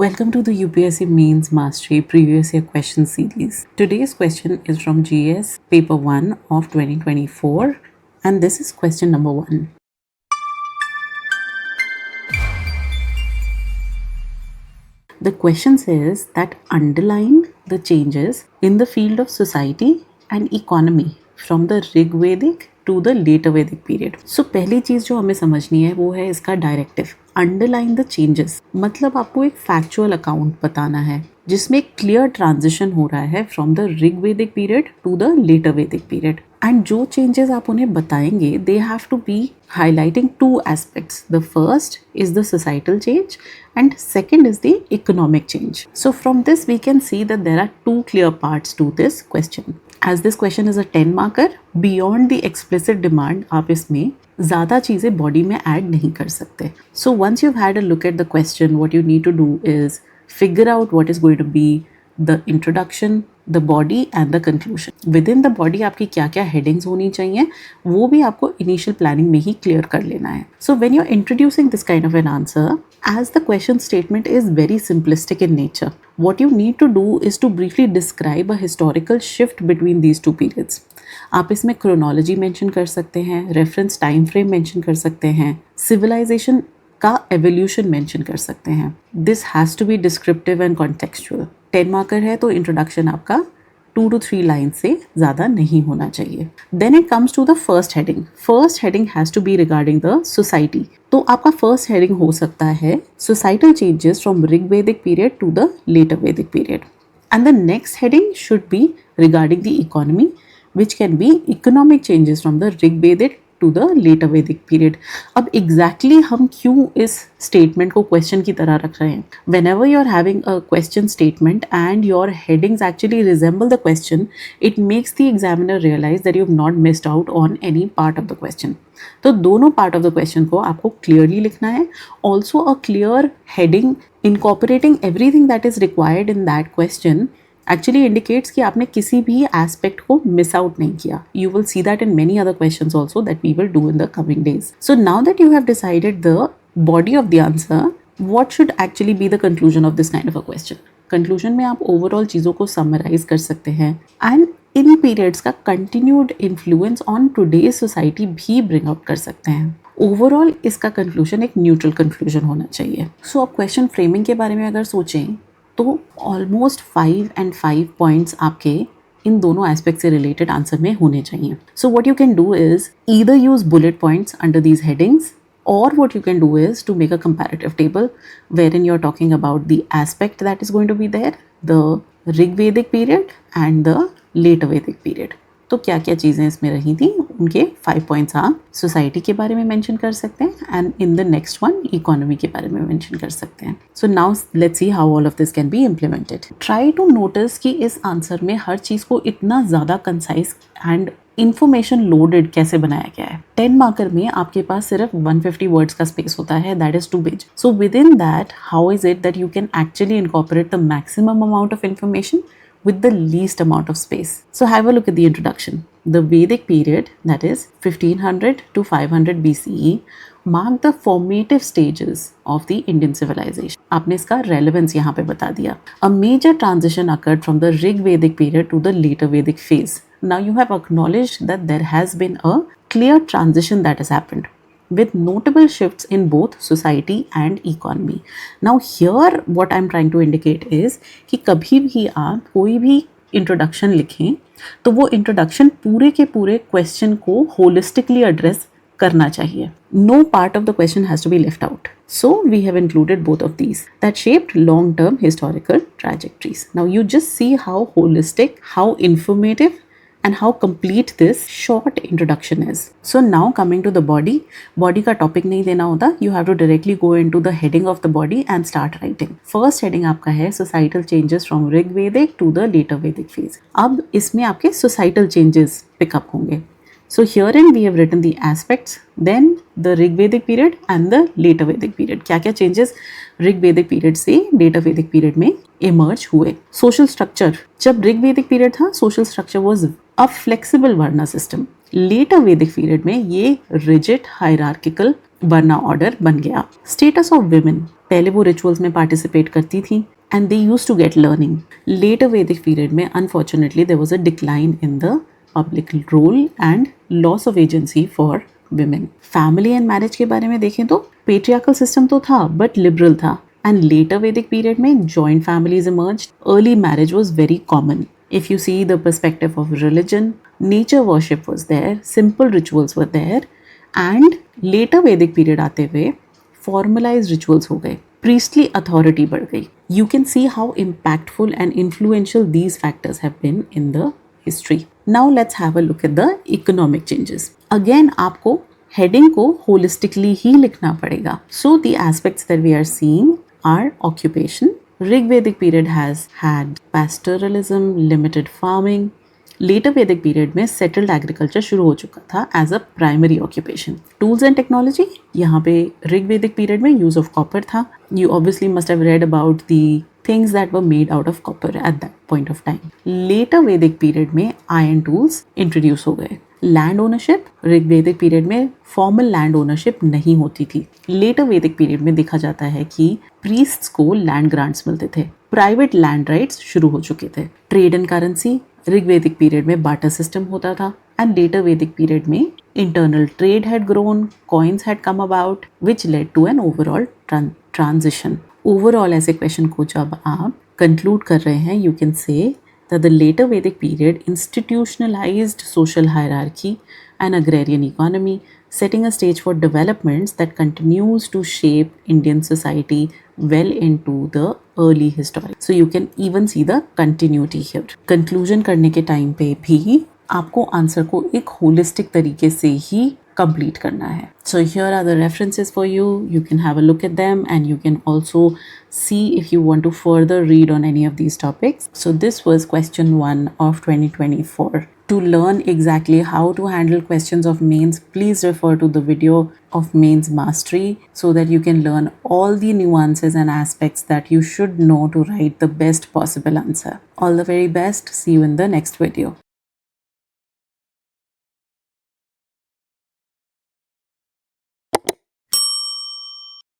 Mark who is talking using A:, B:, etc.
A: Welcome to the UPSC Mains Mastery Previous Year Question Series. Today's question is from GS Paper 1 of 2024 and this is question number 1. The question says that underline the changes in the field of society and economy from the Rigvedic to the later Vedic period. So पहली चीज जो हमें समझनी है वो है इसका directive. Underline the changes मतलब आपको एक फैक्चुअल अकाउंट बताना है जिसमें एक क्लियर ट्रांजिशन हो रहा है from the Rigvedic period to the later Vedic period. And जो चेंजेस आप उन्हें बताएंगे they have to be highlighting two aspects. The first is the societal change and second is the economic change. So from this we can see that there are two clear parts to this question. As this question is a 10 marker, beyond the explicit demand आप इसमें ज़्यादा चीज़ें body में add नहीं कर सकते. So once you've had a look at the question, what you need to do is figure out what is going to be the introduction, the body and the conclusion. Within the body आपकी क्या क्या headings होनी चाहिए वो भी आपको initial planning में ही clear कर लेना है. So when you're introducing this kind of an answer, as the question statement is very simplistic in nature, what you need to do is to briefly describe a historical shift between these two periods. आप इसमें chronology mention कर सकते हैं, reference time frame mention कर सकते हैं, civilization का evolution mention कर सकते हैं. This has to be descriptive and contextual. 10 marker है तो इंट्रोडक्शन आपका 2 to 3 लाइन से ज़्यादा नहीं होना चाहिए. Then it comes to the first heading. First heading has to be regarding the society. तो आपका फर्स्ट हेडिंग हो सकता है societal changes from Rigvedic period to the later Vedic period. And the next heading should be regarding the economy which can be economic changes from the Rigvedic to the later Vedic period. अब exactly हम क्यों इस statement को question की तरह रख रहे हैं? Whenever you are having a question statement and your headings actually resemble the question, it makes the examiner realize that you have not missed out on any part of the question. तो दोनों part of the question को आपको clearly लिखना है. Also a clear heading incorporating everything that is required in that question actually indicates कि आपने किसी भी एस्पेक्ट को मिस आउट नहीं किया. You will see that in many other questions also that we will do in the coming days. So now that you have decided the body of the answer, what should actually be the conclusion of this kind of a question? Conclusion में आप overall चीज़ों को summarize कर सकते हैं and in periods का continued influence on today's society भी bring out कर सकते हैं. ओवरऑल इसका कंक्लूजन एक न्यूट्रल कंक्लूजन होना चाहिए. सो अब क्वेश्चन फ्रेमिंग के बारे में अगर सोचें तो ऑलमोस्ट 5 and 5 पॉइंट्स आपके इन दोनों एस्पेक्ट से रिलेटेड आंसर में होने चाहिए. So what you can do is either use bullet points under these headings or what you can do is to make a comparative table wherein you're talking about the aspect that is going to be there, the Rigvedic period and the later Vedic period. तो क्या क्या चीज़ें इसमें रही थी उनके 5 points आप society के बारे में मेंशन कर सकते हैं and in the next one economy के बारे में मेंशन कर सकते हैं. So now let's see how all of this can be implemented. Try to notice कि इस आंसर में हर चीज़ को इतना ज़्यादा कंसाइज एंड इन्फॉर्मेशन लोडेड कैसे बनाया गया है. 10 मार्कर में आपके पास सिर्फ 150 वर्ड्स का स्पेस होता है, that is too big. So within that how is it that you can actually incorporate the maximum amount of information with the least amount of space. So have a look at the introduction. The Vedic period, that is 1500 to 500 BCE, marked the formative stages of the Indian civilization. आपने इसका relevance यहाँ पे बता दिया. A major transition occurred from the Rigvedic period to the later Vedic phase. Now you have acknowledged that there has been a clear transition that has happened, with notable shifts in both society and economy. Now here what I'm trying to indicate is कि कभी भी आप कोई भी introduction लिखें तो वो introduction पूरे के पूरे question को holistically address करना चाहिए. No part of the question has to be left out. So we have included both of these that shaped long-term historical trajectories. Now you just see how holistic, how informative and how complete this short introduction is. So now coming to the body का topic नहीं देना होता. You have to directly go into the heading of the body and start writing. First heading आपका है societal changes from Rigvedic to the later Vedic phase. अब इसमें आपके societal changes pick up होंगे. So herein we have written the aspects, then the Rigvedic period and the later Vedic period. क्या क्या changes Rigvedic period से later Vedic period में emerge हुए. Social structure, जब ऋग्वेदिक पीरियड था social structure was a flexible varna system. Later Vedic period में ये rigid hierarchical Barna order बन गया। स्टेटस ऑफ विमेन, पहले वो रिचुअल्स में पार्टिसिपेट करती थी and they used to get learning. Later Vedic period में unfortunately there was a decline in the public role and loss of agency for women. Family and marriage के बारे में देखें तो patriarchal system तो था but liberal था, and later Vedic period में joint families emerged. Early marriage was very common. If you see the perspective of religion, nature worship was there, simple rituals were there, and later Vedic period आते हुए formalized rituals हो गए, priestly authority बढ़ गई. You can see how impactful and influential these factors have been in the history. Now let's have a look at the economic changes. Again आपको heading को holistically ही लिखना पड़ेगा. So the aspects that we are seeing are occupation. Rig Vedic period has had pastoralism, limited farming. Later Vedic period में settled agriculture शुरू हो चुका था as a primary occupation. Tools and technology, यहाँ पे ऋग वैदिक पीरियड में यूज ऑफ कॉपर था. You obviously must have read about the things that were made out of copper at that point of time. Later Vedic period में iron tools introduce हो गए. Land ownership, Rig Vedic period में formal land ownership नहीं होती थी. Letter Vedic period में देखा जाता है कि प्रीस्ट्स को लैंड ग्रांट्स मिलते थे. प्राइवेट लैंड राइट्स शुरू हो चुके थे. Trade and currency, Rig Vedic period में बार्टर सिस्टम होता था, एंड लेटर वैदिक पीरियड में internal trade had grown, coins had come about which led to an overall transition. Overall ऐसे क्वेश्चन को जब आप कंक्लूड कर रहे हैं, you can say that the later Vedic period institutionalized social hierarchy and agrarian economy, setting a stage for developments that continues to shape Indian society well into the early history. So you can even see the continuity here. Conclusion करने के time पे भी आपको answer को एक holistic तरीके से ही complete करना है. So here are the references for you. You can have a look at them and you can also see if you want to further read on any of these topics. So this was question 1 of 2024. To learn exactly how to handle questions of mains, please refer to the video of mains mastery so that you can learn all the nuances and aspects that you should know to write the best possible answer. All the very best. See you in the next video.